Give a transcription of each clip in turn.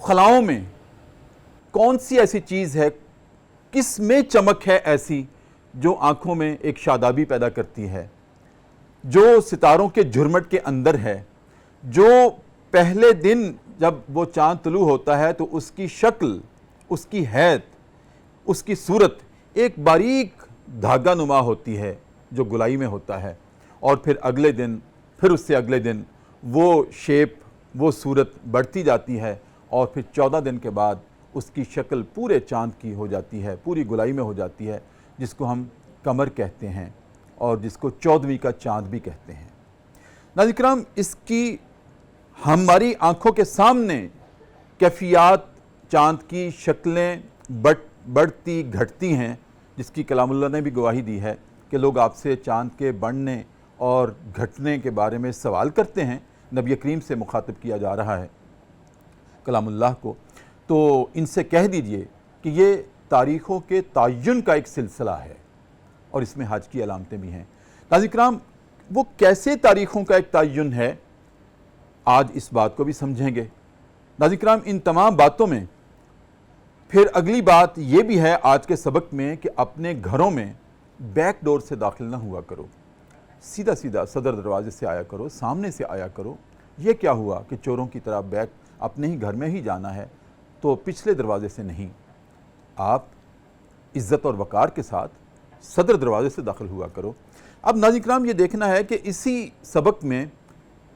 خلاؤں میں کون سی ایسی چیز ہے، کس میں چمک ہے ایسی جو آنکھوں میں ایک شادابی پیدا کرتی ہے، جو ستاروں کے جھرمٹ کے اندر ہے، جو پہلے دن جب وہ چاند طلوع ہوتا ہے تو اس کی شکل، اس کی حیت، اس کی صورت ایک باریک دھاگا نما ہوتی ہے جو گلائی میں ہوتا ہے، اور پھر اگلے دن، پھر اس سے اگلے دن وہ شیپ، وہ صورت بڑھتی جاتی ہے، اور پھر 14 دن کے بعد اس کی شکل پورے چاند کی ہو جاتی ہے، پوری گلائی میں ہو جاتی ہے، جس کو ہم قمر کہتے ہیں اور جس کو 14ویں کا چاند بھی کہتے ہیں۔ ناظرین کرام، اس کی ہماری آنکھوں کے سامنے کیفیات، چاند کی شکلیں بڑھتی گھٹتی ہیں، جس کی کلام اللہ نے بھی گواہی دی ہے کہ لوگ آپ سے چاند کے بڑھنے اور گھٹنے کے بارے میں سوال کرتے ہیں۔ نبی کریم سے مخاطب کیا جا رہا ہے کلام اللہ کو، تو ان سے کہہ دیجئے کہ یہ تاریخوں کے تعین کا ایک سلسلہ ہے اور اس میں حج کی علامتیں بھی ہیں۔ ناظرین کرام، وہ کیسے تاریخوں کا ایک تعین ہے، آج اس بات کو بھی سمجھیں گے۔ ناظرین کرام، ان تمام باتوں میں پھر اگلی بات یہ بھی ہے آج کے سبق میں کہ اپنے گھروں میں بیک ڈور سے داخل نہ ہوا کرو، سیدھا سیدھا صدر دروازے سے آیا کرو، سامنے سے آیا کرو۔ یہ کیا ہوا کہ چوروں کی طرح بیک اپنے ہی گھر میں ہی جانا ہے تو پچھلے دروازے سے نہیں، آپ عزت اور وقار کے ساتھ صدر دروازے سے داخل ہوا کرو۔ اب ناظرین کرام، یہ دیکھنا ہے کہ اسی سبق میں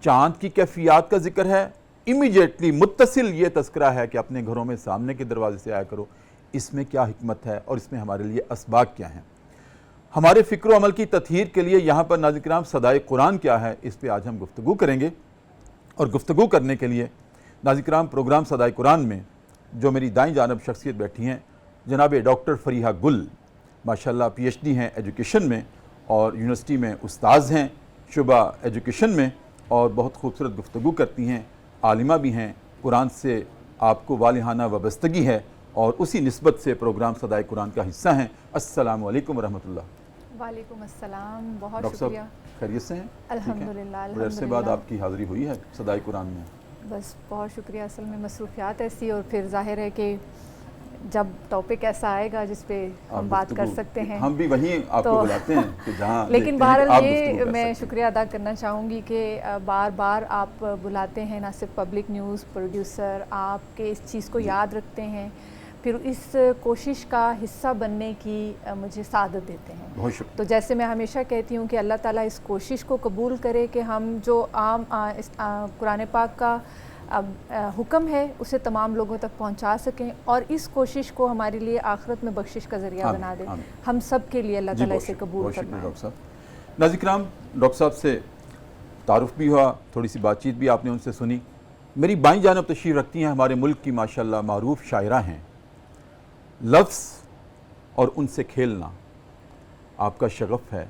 چاند کی کیفیات کا ذکر ہے، امیجیٹلی متصل یہ تذکرہ ہے کہ اپنے گھروں میں سامنے کے دروازے سے آیا کرو۔ اس میں کیا حکمت ہے اور اس میں ہمارے لیے اسباق کیا ہیں؟ ہمارے فکر و عمل کی تطہیر کے لیے یہاں پر ناظرین کرام صدائے قرآن کیا ہے، اس پہ آج ہم گفتگو کریں گے۔ اور گفتگو کرنے کے لیے ناظرین کرام پروگرام صدائے قرآن میں جو میری دائیں جانب شخصیت بیٹھی ہیں، جناب ڈاکٹر فریحہ گل، ماشاءاللہ پی ایچ ڈی ہیں ایجوکیشن میں اور یونیورسٹی میں استاذ ہیں شعبہ ایجوکیشن میں، اور بہت خوبصورت گفتگو کرتی ہیں، عالمہ بھی ہیں، قرآن سے آپ کو والہانہ وابستگی ہے اور اسی نسبت سے پروگرام صدائے قرآن کا حصہ ہیں۔ السلام علیکم ورحمۃ اللہ۔ وعلیکم السلام، بہت ڈاکٹر شکریہ۔ صاحب خیریت سے ہیں؟ الحمدللہ بڑے عرصے بعد آپ کی حاضری ہوئی ہے صدائے قرآن میں۔ بس بہت شکریہ، اصل میں مصروفیات ایسی، اور پھر ظاہر ہے کہ جب ٹاپک ایسا آئے گا جس پہ ہم بات کر سکتے ہیں، ہم بھی وہیں آپ کو بلاتے ہیں کہ جہاں لیکن بہرحال یہ میں شکریہ ادا کرنا چاہوں گی کہ بار بار آپ بلاتے ہیں، نہ صرف پبلک نیوز پروڈیوسر آپ کے اس چیز کو یاد رکھتے ہیں، پھر اس کوشش کا حصہ بننے کی مجھے سعادت دیتے ہیں۔ بہت شکریہ۔ تو جیسے میں ہمیشہ کہتی ہوں کہ اللہ تعالیٰ اس کوشش کو قبول کرے کہ ہم جو عام قرآن پاک کا حکم ہے اسے تمام لوگوں تک پہنچا سکیں، اور اس کوشش کو ہمارے لیے آخرت میں بخشش کا ذریعہ بنا دے۔ ہم سب کے لیے اللہ تعالیٰ اسے قبول کرنا ہے۔ ڈاکٹر صاحب، ناظرین کرام، ڈاکٹر صاحب سے تعارف بھی ہوا، تھوڑی سی بات چیت بھی آپ نے ان سے سنی۔ میری بائیں جانب تشریف رکھتی ہیں ہمارے ملک کی ماشاءاللہ معروف شاعرہ ہیں۔ لفظ اور ان سے کھیلنا آپ کا شغف ہے،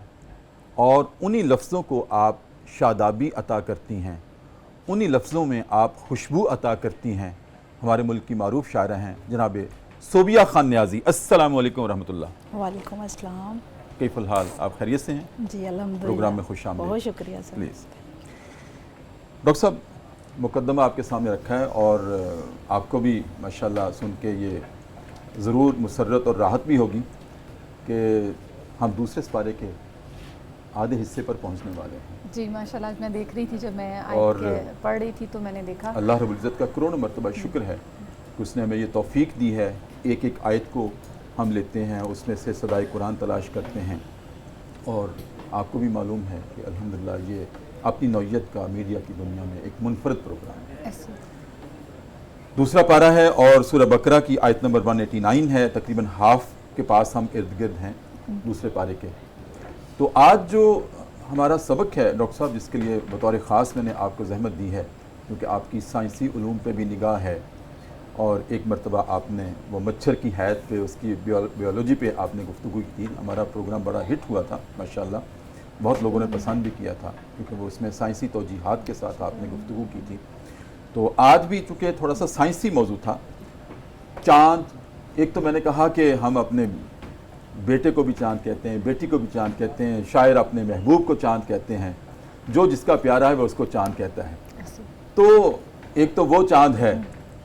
اور انہی لفظوں کو آپ شادابی عطا کرتی ہیں، انہی لفظوں میں آپ خوشبو عطا کرتی ہیں۔ ہمارے ملک کی معروف شاعرہ ہیں جناب صوبیہ خان نیازی۔ السلام علیکم ورحمۃ اللہ۔ وعلیکم السلام۔ کیف الحال؟ آپ خیریت سے ہیں؟ جی الحمدللہ، پروگرام میں خوش آمدید۔ بہت شکریہ سر۔ پلیز ڈاکٹر صاحب، مقدمہ آپ کے سامنے رکھا ہے، اور آپ کو بھی ماشاءاللہ سن کے یہ ضرور مسرت اور راحت بھی ہوگی کہ ہم دوسرے سپارے کے آدھے حصے پر پہنچنے والے ہیں۔ جی ماشاءاللہ، آج میں دیکھ رہی تھی جب میں آیت کے پڑھ رہی تھی تو میں نے دیکھا، اللہ رب العزت کا کروڑوں مرتبہ شکر ہے کہ اس نے ہمیں یہ توفیق دی ہے، ایک ایک آیت کو ہم لیتے ہیں، اس میں سے صدائے قرآن تلاش کرتے ہیں، اور آپ کو بھی معلوم ہے کہ الحمدللہ یہ اپنی نوعیت کا میڈیا کی دنیا میں ایک منفرد پروگرام ہے۔ دوسرا پارہ ہے اور سورہ بقرہ کی آیت نمبر 189 ہے، تقریباً ہاف کے پاس ہم ارد گرد ہیں دوسرے پارے کے۔ تو آج جو ہمارا سبق ہے ڈاکٹر صاحب، جس کے لیے بطور خاص میں نے آپ کو زحمت دی ہے، کیونکہ آپ کی سائنسی علوم پہ بھی نگاہ ہے، اور ایک مرتبہ آپ نے وہ مچھر کی حیات پہ، اس کی بیولوجی پہ آپ نے گفتگو کی تھی۔ ہمارا پروگرام بڑا ہٹ ہوا تھا ماشاءاللہ، بہت لوگوں نے پسند بھی کیا تھا، کیونکہ وہ اس میں سائنسی توجیحات کے ساتھ آپ نے گفتگو کی تھی۔ تو آج بھی چونکہ تھوڑا سا سائنسی موضوع تھا، چاند، ایک تو میں نے کہا کہ ہم اپنے بیٹے کو بھی چاند کہتے ہیں، بیٹی کو بھی چاند کہتے ہیں، شاعر اپنے محبوب کو چاند کہتے ہیں، جو جس کا پیارا ہے وہ اس کو چاند کہتا ہے۔ تو ایک تو وہ چاند ہے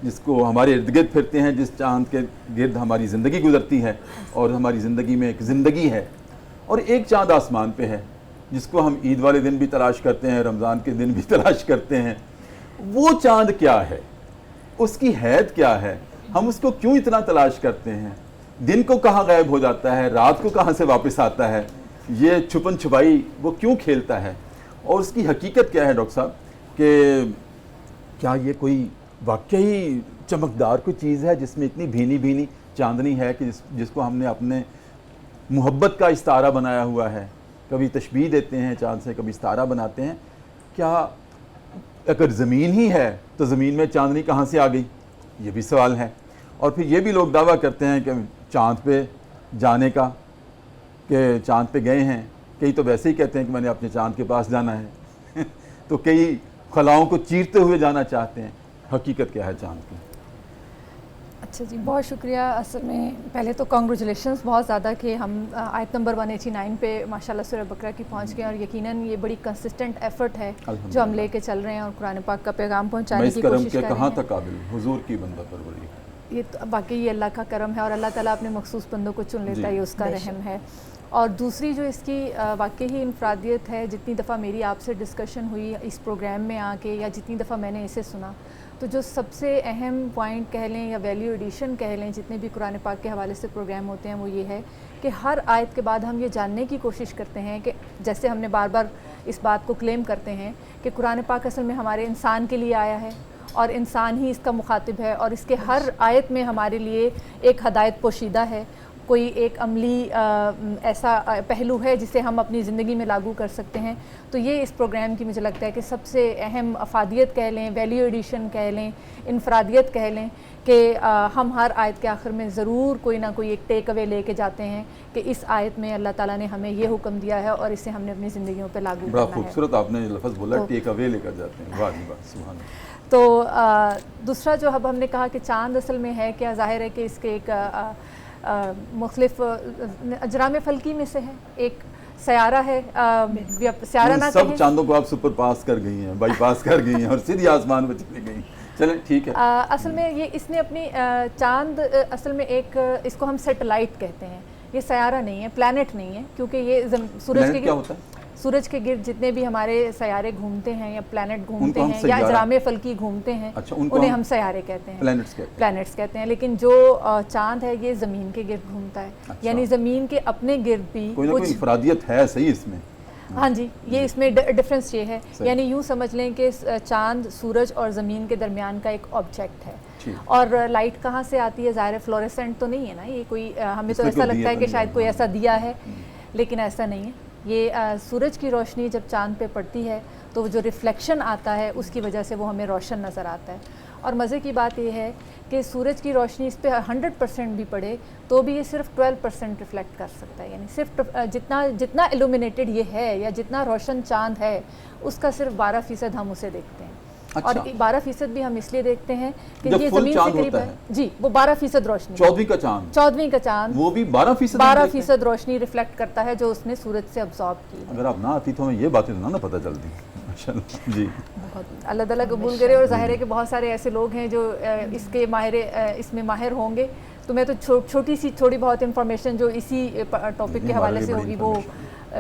جس کو ہمارے ارد گرد پھرتے ہیں، جس چاند کے گرد ہماری زندگی گزرتی ہے اور ہماری زندگی میں ایک زندگی ہے، اور ایک چاند آسمان پہ ہے جس کو ہم عید والے دن بھی تلاش کرتے ہیں، رمضان کے دن بھی تلاش کرتے ہیں. وہ چاند کیا ہے، اس کی حید کیا ہے، ہم اس کو کیوں اتنا تلاش کرتے ہیں، دن کو کہاں غائب ہو جاتا ہے، رات کو کہاں سے واپس آتا ہے، یہ چھپن چھپائی وہ کیوں کھیلتا ہے، اور اس کی حقیقت کیا ہے ڈاکٹر صاحب، کہ کیا یہ کوئی واقعی چمکدار کوئی چیز ہے جس میں اتنی بھینی بھینی چاندنی ہے کہ جس کو ہم نے اپنے محبت کا استعارہ بنایا ہوا ہے. کبھی تشبیہ دیتے ہیں چاند سے، کبھی استعارہ بناتے ہیں. کیا اگر زمین ہی ہے تو زمین میں چاندنی کہاں سے آ گئی، یہ بھی سوال ہے. اور پھر یہ بھی لوگ دعویٰ کرتے ہیں کہ چاند پہ جانے کا، کہ چاند پہ گئے ہیں. کئی تو ویسے ہی کہتے ہیں کہ میں نے اپنے چاند کے پاس جانا ہے تو کئی خلاؤں کو چیرتے ہوئے جانا چاہتے ہیں. حقیقت کیا ہے چاند کی؟ اچھا جی، بہت شکریہ. اصل میں پہلے تو کانگریچولیشنز بہت زیادہ کہ ہم آیت نمبر 189 پہ ماشاءاللہ سورہ بقرہ کی پہنچ گئے، اور یقیناً یہ بڑی کنسسٹنٹ ایفرٹ ہے جو ہم لے کے چل رہے ہیں اور قرآن پاک کا پیغام پہنچانے کی کوشش کر رہے ہیں. کہاں تک قابل حضور کی بندہ پروری ہے. یہ تو باقی یہ اللہ کا کرم ہے، اور اللہ تعالیٰ اپنے مخصوص بندوں کو چن لیتا ہے، یہ اس کا رحم ہے. اور دوسری جو اس کی واقعی ہی انفرادیت ہے، جتنی دفعہ میری آپ سے ڈسکشن ہوئی اس پروگرام میں آ کے، یا جتنی دفعہ میں نے اسے سنا، تو جو سب سے اہم پوائنٹ کہہ لیں یا ویلیو ایڈیشن کہہ لیں جتنے بھی قرآن پاک کے حوالے سے پروگرام ہوتے ہیں، وہ یہ ہے کہ ہر آیت کے بعد ہم یہ جاننے کی کوشش کرتے ہیں کہ جیسے ہم نے بار بار اس بات کو کلیم کرتے ہیں کہ قرآن پاک اصل میں ہمارے انسان کے لیے آیا ہے، اور انسان ہی اس کا مخاطب ہے، اور اس کے ہر آیت میں ہمارے لیے ایک ہدایت پوشیدہ ہے، کوئی ایک عملی ایسا پہلو ہے جسے ہم اپنی زندگی میں لاگو کر سکتے ہیں. تو یہ اس پروگرام کی مجھے لگتا ہے کہ سب سے اہم افادیت کہہ لیں، ویلیو ایڈیشن کہہ لیں، انفرادیت کہہ لیں، کہ ہم ہر آیت کے آخر میں ضرور کوئی نہ کوئی ایک ٹیک اوے لے کے جاتے ہیں کہ اس آیت میں اللہ تعالیٰ نے ہمیں یہ حکم دیا ہے اور اسے ہم نے اپنی زندگیوں پہ لاگو کرنا ہے. بڑا خوبصورت آپ نے لفظ بولا، ٹیک اوے لے کر جاتے ہیں. واہ واہ، سبحان اللہ. تو دوسرا جو اب ہم نے کہا کہ چاند اصل میں ہے کیا، ظاہر ہے کہ اس کے ایک مختلف اجرام فلکی میں سے ہے، ایک سیارہ ہے، سیارہ نہ سب کہیں، چاندوں کو آپ سپر پاس کر گئی ہیں، بائی پاس کر گئی ہیں اور سیدھی آسمان پہ چلی گئی. چلیں ٹھیک ہے. اصل میں یہ اس نے اپنی چاند اصل میں ایک، اس کو ہم سیٹلائٹ کہتے ہیں، یہ سیارہ نہیں ہے، پلانٹ نہیں ہے، کیونکہ یہ سورج کے کیا ہوتا ہے؟ سورج کے گرد جتنے بھی ہمارے سیارے گھومتے ہیں یا پلانٹ گھومتے ہیں یا اجرام فلکی گھومتے ہیں، انہیں ہم سیارے کہتے ہیں، پلانٹس کہتے ہیں. لیکن جو چاند ہے یہ زمین کے گرد گھومتا ہے، یعنی زمین کے اپنے گرد بھی کوئی نہ کوئی انفرادیت ہے صحیح اس میں. ہاں جی، یہ اس میں ڈفرینس یہ ہے، یعنی یوں سمجھ لیں کہ چاند سورج اور زمین کے درمیان کا ایک آبجیکٹ ہے. اور لائٹ کہاں سے آتی ہے؟ ظاہر فلوریسنٹ تو نہیں ہے نا، یہ کوئی ہمیں تو ایسا لگتا ہے کہ شاید کوئی ایسا دیا ہے، لیکن ایسا نہیں ہے. یہ سورج کی روشنی جب چاند پہ پڑتی ہے تو جو ریفلیکشن آتا ہے اس کی وجہ سے وہ ہمیں روشن نظر آتا ہے. اور مزے کی بات یہ ہے کہ سورج کی روشنی اس پہ 100% بھی پڑے تو بھی یہ صرف 12% ریفلیکٹ کر سکتا ہے، یعنی صرف جتنا ایلومینیٹڈ یہ ہے یا جتنا روشن چاند ہے اس کا صرف 12% ہم اسے دیکھتے ہیں. اور 12% بھی ہم اس لیے دیکھتے ہیں کہ یہ زمین سے قریب ہے. جی، وہ 12% روشنی، 14ویں کا چاند وہ بھی 12% روشنی ریفلیکٹ کرتا ہے جو اس نے سورج سے ابزارب کی. اگر آپ نہ آتی تو ہمیں یہ باتیں نہ پتہ چلتی. جی، اللہ تعالیٰ قبول کرے. اور ظاہر ہے کہ بہت سارے ایسے لوگ ہیں جو اس میں ماہر ہوں گے، تو میں تو تھوڑی بہت انفارمیشن جو اسی ٹاپک کے حوالے سے ہوگی وہ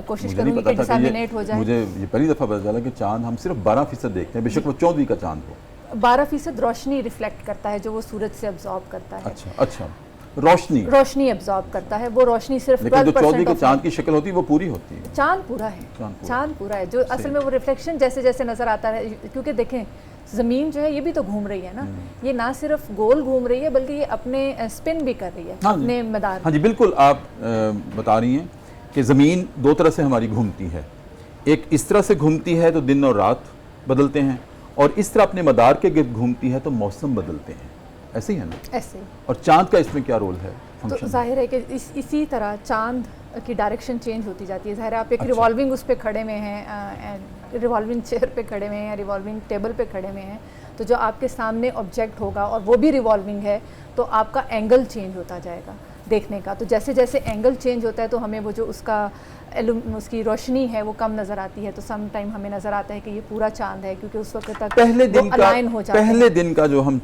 کوشش کروں گی کہ ڈسامینیٹ ہو جائے. مجھے یہ پہلی دفعہ پتہ چلا کہ چاند ہم صرف 12% دیکھتے ہیں، بے شک وہ 14ویں کا چاند ہو. 12% روشنی ریفلیکٹ کرتا ہے جو وہ سورج سے ابزارب کرتا ہے. اچھا، روشنی ابزارب کرتا ہے. وہ روشنی صرف 12%. لیکن جو 14ویں کے چاند کی شکل ہوتی ہے وہ پوری ہوتی ہے. چاند پورا ہے جو اصل میں وہ ریفلیکشن جیسے جیسے نظر آتا ہے. کیونکہ دیکھیں زمین جو ہے یہ بھی تو گھوم رہی ہے نا، یہ نہ صرف گول گھوم رہی ہے بلکہ یہ اپنے اسپن بھی کر رہی ہے اپنے مدار. ہاں جی بالکل، آپ بتا رہی ہیں کہ زمین دو طرح سے ہماری گھومتی ہے. ایک اس طرح سے گھومتی ہے تو دن اور رات بدلتے ہیں، اور اس طرح اپنے مدار کے گرد گھومتی ہے تو موسم بدلتے ہیں. ایسے ہی ہے نا؟ ایسے. اور چاند کا اس میں کیا رول ہے؟ تو ظاہر ہے کہ اسی طرح چاند کی ڈائریکشن چینج ہوتی جاتی ہے. ظاہر ہے آپ ایک ریوالونگ اس پہ کھڑے ہوئے ہیں، ریوالونگ چیئر پہ کھڑے ہوئے ہیں یا ریوالونگ ٹیبل پہ کھڑے ہوئے ہیں، تو جو آپ کے سامنے آبجیکٹ ہوگا اور وہ بھی ریوالونگ ہے تو آپ کا اینگل چینج ہوتا جائے گا دیکھنے کا. تو جیسے جیسے اینگل چینج ہوتا ہے تو ہمیں وہ جو اس کی روشنی ہے وہ کم نظر آتی ہے. تو سم ٹائم ہمیں نظر آتا ہے کہ یہ پورا چاند ہے، کیونکہ اس وقت تک پہلے دن کا جو ہم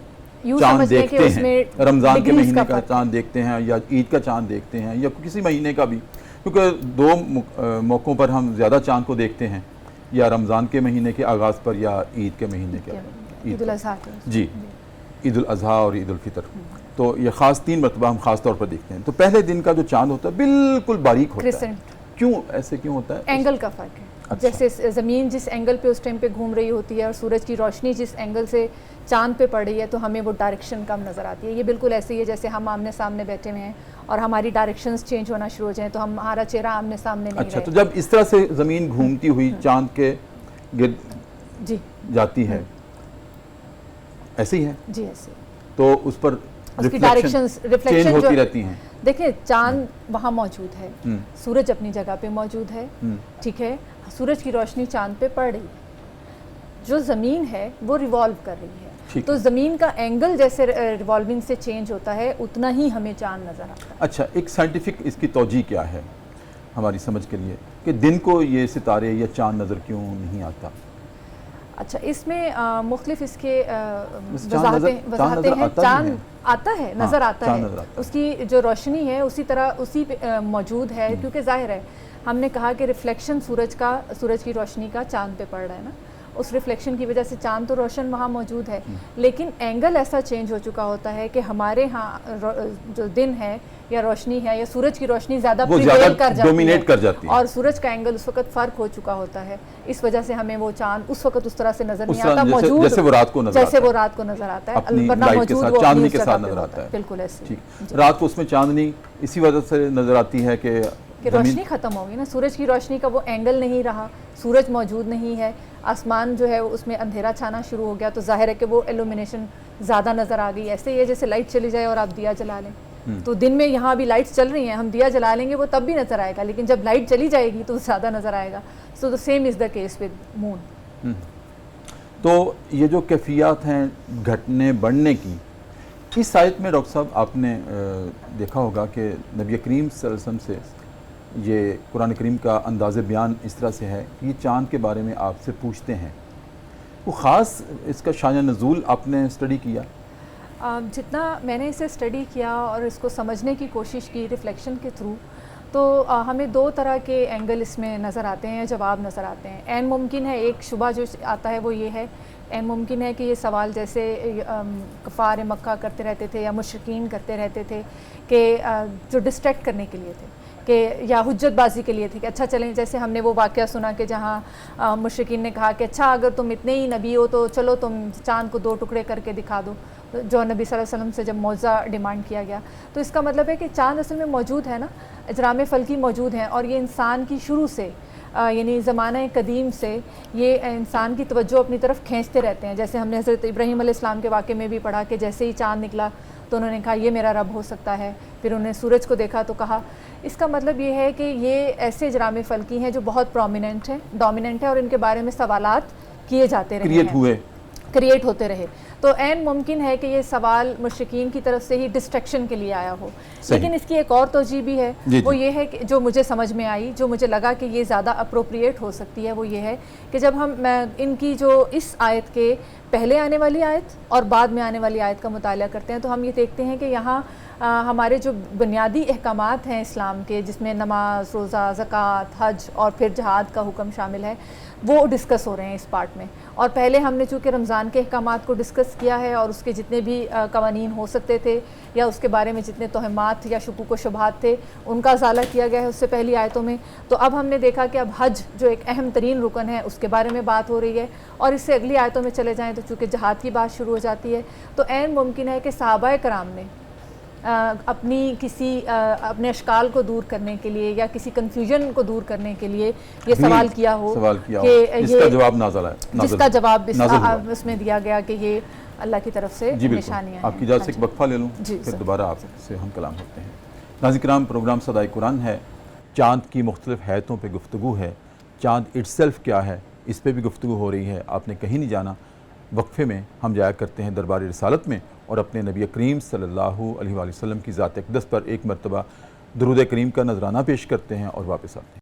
یوں چاند سمجھتے ہیں کہ دیکھتے اس میں ہیں، رمضان کے degrees مہینے کا فرق ہے۔ چاند دیکھتے ہیں یا عید کا چاند دیکھتے ہیں یا کسی مہینے کا بھی، کیونکہ دو موقعوں پر ہم زیادہ چاند کو دیکھتے ہیں، یا رمضان کے مہینے کے آغاز پر یا عید کے مہینے کے عید الاضحیٰ کے جی، عید الاضحیٰ اور عید الفطر، تو یہ خاص 3 مرتبہ ہم خاص طور پر دیکھتے ہیں۔ تو پہلے دن کا جو چاند ہوتا ہے بالکل باریک ہوتا ہے، کرسنٹ، کیوں ایسے کیوں ہوتا ہے؟ اینگل کا فرق ہے۔ جیسے زمین جس اینگل پہ اس ٹائم پہ گھوم رہی ہوتی ہے اور سورج کی روشنی جس اینگل سے چاند پہ پڑ رہی ہے تو ہمیں وہ ڈائریکشن کم نظر آتی ہے۔ یہ بالکل ایسے ہی ہے جیسے ہم آمنے سامنے بیٹھے ہوئے ہیں اور ہماری ڈائریکشنز چینج ہونا شروع ہو جائیں تو ہمارا چہرہ آمنے سامنے نہیں اچھا، رہے۔ تو جب اس طرح سے زمین گھومتی ہوئی چاند کے گرد جی جاتی ہے، ایسے ہی ہے، جی ایسے تو اس پر اس کی ریفلیکشن ڈائریکشنز چینج ریفلیکشن ہوتی جو رہتی ہیں۔ دیکھیں چاند وہاں موجود ہے، سورج اپنی جگہ پہ موجود ہے، ٹھیک ہے، سورج کی روشنی چاند پہ پڑ رہی ہے، جو زمین ہے وہ ریوالو کر رہی ہے، تو زمین کا اینگل جیسے ریوالونگ سے چینج ہوتا ہے اتنا ہی ہمیں چاند نظر آتا ہے۔ اچھا، ایک سائنٹیفک اس کی توجیہ کیا ہے ہماری سمجھ کے لیے کہ دن کو یہ ستارے یا چاند نظر کیوں نہیں آتا؟ اچھا، اس میں مختلف اس کے چاند وضاحتیں ہیں۔ چاند آتا ہے، نظر آتا ہے، ہے، اس کی جو روشنی ہے اسی طرح اسی پہ موجود ہے، کیونکہ ظاہر ہے ہم نے کہا کہ ریفلیکشن سورج کی روشنی کا چاند پہ پڑ رہا ہے نا، اس ریفلیکشن کی وجہ سے چاند تو روشن وہاں موجود ہے، لیکن اینگل ایسا چینج ہو چکا ہوتا ہے کہ ہمارے ہاں جو دن ہے یا روشنی ہے یا سورج کی روشنی زیادہ پریویل کر جاتی ہے اور سورج کا اینگل اس وقت فرق ہو چکا ہوتا ہے، اس وجہ سے ہمیں وہ چاند اس وقت اس طرح سے نظر نہیں آتا، موجود جیسے وہ رات کو نظر آتا ہے، ورنہ موجود وہ چاندنی کے ساتھ نظر آتا ہے۔ بالکل ایسے رات کو اس میں چاندنی اسی وجہ سے نظر آتی ہے کہ روشنی ختم ہوگی نا، سورج کی روشنی کا وہ اینگل نہیں رہا، سورج موجود نہیں ہے، آسمان جو ہے اس میں اندھیرا چھانا شروع ہو گیا، تو ظاہر ہے کہ وہ ایلومینیشن زیادہ نظر آ گئی۔ ایسے ہی ہے جیسے لائٹ چلی جائے اور آپ دیا جلا لیں، تو دن میں یہاں بھی لائٹس چل رہی ہیں، ہم دیا جلا لیں گے وہ تب بھی نظر آئے گا، لیکن جب لائٹ چلی جائے گی تو زیادہ نظر آئے گا۔ So the same is the case with moon. تو یہ جو کیفیات ہیں گھٹنے بڑھنے کی، اس آیت میں ڈاکٹر صاحب آپ نے دیکھا ہوگا کہ نبی کریم صلی اللہ علیہ وسلم سے یہ قرآن کریم کا انداز بیان اس طرح سے ہے کہ یہ چاند کے بارے میں آپ سے پوچھتے ہیں، وہ خاص اس کا شان نزول آپ نے اسٹڈی کیا؟ جتنا میں نے اسے اسٹڈی کیا اور اس کو سمجھنے کی کوشش کی ریفلیکشن کے تھرو، تو ہمیں 2 طرح کے اینگل اس میں نظر آتے ہیں، جواب نظر آتے ہیں۔ عین ممکن ہے ایک شبہ جو آتا ہے وہ یہ ہے، عین ممکن ہے کہ یہ سوال جیسے کفار مکہ کرتے رہتے تھے یا مشرکین کرتے رہتے تھے کہ جو ڈسٹریکٹ کرنے کے لیے تھے کہ یا حجت بازی کے لیے تھے کہ اچھا چلیں، جیسے ہم نے وہ واقعہ سنا کہ جہاں مشرکین نے کہا کہ اچھا اگر تم اتنے ہی نبی ہو تو چلو تم چاند کو 2 ٹکڑے کر کے دکھا دو، جو نبی صلی اللہ علیہ وسلم سے جب معجزہ ڈیمانڈ کیا گیا، تو اس کا مطلب ہے کہ چاند اصل میں موجود ہے نا، اجرام فلکی موجود ہیں، اور یہ انسان کی شروع سے یعنی زمانہ قدیم سے یہ انسان کی توجہ اپنی طرف کھینچتے رہتے ہیں۔ جیسے ہم نے حضرت ابراہیم علیہ السلام کے واقعے میں بھی پڑھا کہ جیسے ہی چاند نکلا تو انہوں نے کہا یہ میرا رب ہو سکتا ہے، پھر انہوں نے سورج کو دیکھا تو کہا۔ اس کا مطلب یہ ہے کہ یہ ایسے اجرام فلکی ہیں جو بہت پرومیننٹ ہیں، ڈومیننٹ ہیں، اور ان کے بارے میں سوالات کیے جاتے رہے ہیں، کریٹ ہوتے رہے۔ تو عین ممکن ہے کہ یہ سوال مشرکین کی طرف سے ہی ڈسٹریکشن کے لیے آیا ہو، لیکن اس کی ایک اور توجہ بھی ہے، وہ یہ ہے کہ جو مجھے سمجھ میں آئی، جو مجھے لگا کہ یہ زیادہ اپروپریٹ ہو سکتی ہے، وہ یہ ہے کہ جب ہم ان کی جو اس آیت کے پہلے آنے والی آیت اور بعد میں آنے والی آیت کا مطالعہ کرتے ہیں تو ہم یہ دیکھتے ہیں کہ یہاں ہمارے جو بنیادی احکامات ہیں اسلام کے، جس میں نماز، روزہ، زکوٰۃ، حج اور پھر جہاد کا حکم شامل ہے، وہ ڈسکس ہو رہے ہیں اس پارٹ میں۔ اور پہلے ہم نے چونکہ رمضان کے احکامات کو ڈسکس کیا ہے اور اس کے جتنے بھی قوانین ہو سکتے تھے یا اس کے بارے میں جتنے توہمات یا شکوک و شبہات تھے ان کا ازالہ کیا گیا ہے اس سے پہلی آیتوں میں، تو اب ہم نے دیکھا کہ اب حج جو ایک اہم ترین رکن ہے اس کے بارے میں بات ہو رہی ہے، اور اس سے اگلی آیتوں میں چلے جائیں تو چونکہ جہاد کی بات شروع ہو جاتی ہے، تو عین ممکن ہے کہ صحابہ کرام نے اپنے اشکال کو دور کرنے کے لیے یا کسی کنفیوژن کو دور کرنے کے لیے یہ سوال کیا ہو کہ جس کا جواب نازل ہے، جس کا جواب اس میں دیا گیا کہ یہ اللہ کی طرف سے نشانیاں ہیں۔ آپ کی اجازت سے ایک وقفہ لے لوں، پھر دوبارہ آپ سے ہم کلام کرتے ہیں۔ ناظرین کرام، پروگرام صدائے قرآن ہے، چاند کی مختلف حیتوں پہ گفتگو ہے، چاند اٹ سیلف کیا ہے اس پہ بھی گفتگو ہو رہی ہے، آپ نے کہیں نہیں جانا۔ وقفے میں ہم جایا کرتے ہیں دربار رسالت میں اور اپنے نبی کریم صلی اللہ علیہ وآلہ وسلم کی ذات اقدس پر ایک مرتبہ درود کریم کا نذرانہ پیش کرتے ہیں اور واپس آتے ہیں۔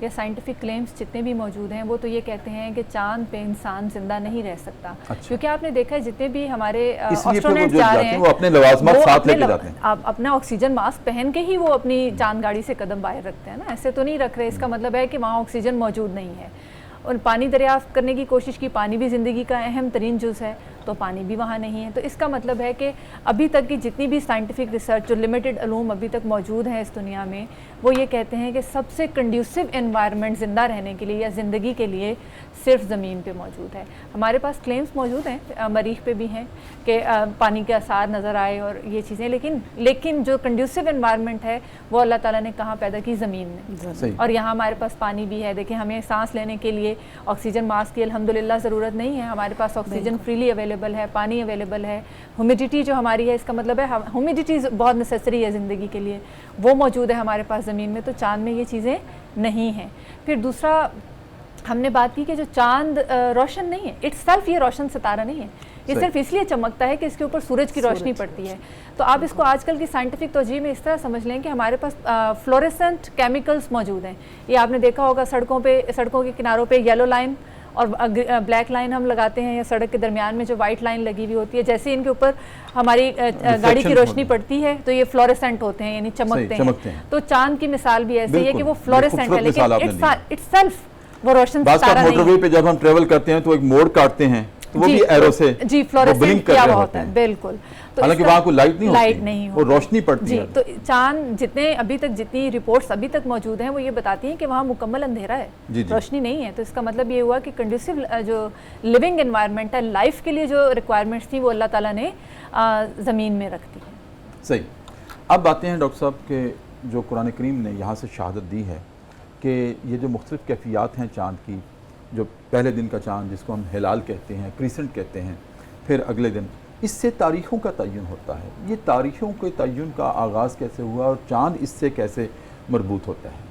یا سائنٹیفک کلیمز جتنے بھی موجود ہیں وہ تو یہ کہتے ہیں کہ چاند پہ انسان زندہ نہیں رہ سکتا. کیونکہ آپ نے دیکھا ہے جتنے بھی ہمارے ایسٹرونٹس جا رہے ہیں وہ اپنے لوازمات ساتھ لے کے جاتے ہیں, اپنا آکسیجن ماسک پہن کے ہی وہ اپنی چاند گاڑی سے قدم باہر رکھتے ہیں نا, ایسے تو نہیں رکھ رہے. اس کا مطلب ہے کہ وہاں آکسیجن موجود نہیں ہے. اور پانی دریافت کرنے کی کوشش کی, پانی بھی زندگی کا اہم ترین جز ہے, تو پانی بھی وہاں نہیں ہے. تو اس کا مطلب ہے کہ ابھی تک کی جتنی بھی سائنٹیفک ریسرچ جو لمیٹڈ علوم ابھی تک موجود ہیں اس دنیا میں, وہ یہ کہتے ہیں کہ سب سے کنڈیوسو انوائرمنٹ زندہ رہنے کے لیے یا زندگی کے لیے صرف زمین پہ موجود ہے. ہمارے پاس کلیمز موجود ہیں, مریخ پہ بھی ہیں کہ پانی کے آثار نظر آئے اور یہ چیزیں, لیکن جو کنڈیوسو انوائرمنٹ ہے وہ اللہ تعالیٰ نے کہاں پیدا کی, زمین میں. اور یہاں ہمارے پاس پانی بھی ہے. دیکھیں ہمیں سانس لینے کے لیے آکسیجن ماسک کی الحمدللہ ضرورت نہیں ہے, ہمارے پاس آکسیجن فریلی اویلیبل ہے, پانی اویلیبل ہے. ہیومیڈیٹی جو ہماری ہے, اس کا مطلب ہے ہیومیڈیٹی بہت نیسیسری ہے زندگی کے لیے, وہ موجود ہے ہمارے پاس زمین میں. تو چاند میں یہ چیزیں نہیں ہیں. پھر دوسرا ہم نے بات کی کہ جو چاند روشن نہیں ہے, اٹس سیلف یہ روشن ستارہ نہیں ہے, یہ صرف اس لیے چمکتا ہے کہ اس کے اوپر سورج کی روشنی پڑتی ہے. تو آپ اس کو آج کل کی سائنٹیفک توجہ میں اس طرح سمجھ لیں کہ ہمارے پاس فلوریسنٹ کیمیکلز موجود ہیں. یہ آپ نے دیکھا ہوگا سڑکوں کے کناروں پہ یلو لائن اور بلیک لائن ہم لگاتے ہیں, یا سڑک کے درمیان میں جو وائٹ لائن لگی ہوئی ہوتی ہے, جیسے ان کے اوپر ہماری گاڑی کی روشنی پڑتی ہے تو یہ فلوریسنٹ ہوتے ہیں, یعنی چمکتے ہیں. تو چاند کی مثال بھی ایسے ہے کہ وہ فلوریسنٹ ہے, لیکن اٹس سیلف وہ روشن ستارہ نہیں ہے. موٹر وے پہ جب ہم ٹریول کرتے ہیں تو ایک موڑ کاٹتے ہیں تو وہ بھی ایرو سے جی فلوریسنٹ کیا ہوا ہوتا ہے, بالکل. حالانکہ وہاں کوئی لائٹ نہیں ہوتی, وہ روشنی پڑتی ہے. تو چاند جتنی رپورٹس ابھی تک موجود ہیں وہ یہ بتاتی ہیں کہ وہاں مکمل اندھیرا ہے, روشنی نہیں ہے. تو اس کا مطلب یہ ہوا کہ کنڈیوسو جو لیونگ انوائرمنٹ ہے لائف کے لیے جو ریکوائرمنٹس تھیں وہ اللہ تعالیٰ نے زمین میں رکھ دی ہے. صحیح. اب باتیں ہیں ڈاکٹر صاحب کہ جو قرآن کریم نے یہاں سے شہادت دی ہے کہ یہ جو مختلف کیفیات ہیں چاند کی, جو پہلے دن کا چاند جس کو ہم ہلال کہتے ہیں, کریسنٹ کہتے ہیں, پھر اگلے دن, اس سے تاریخوں کا تعین ہوتا ہے. یہ تاریخوں کے تعین کا آغاز کیسے ہوا اور چاند اس سے کیسے مربوط ہوتا ہے؟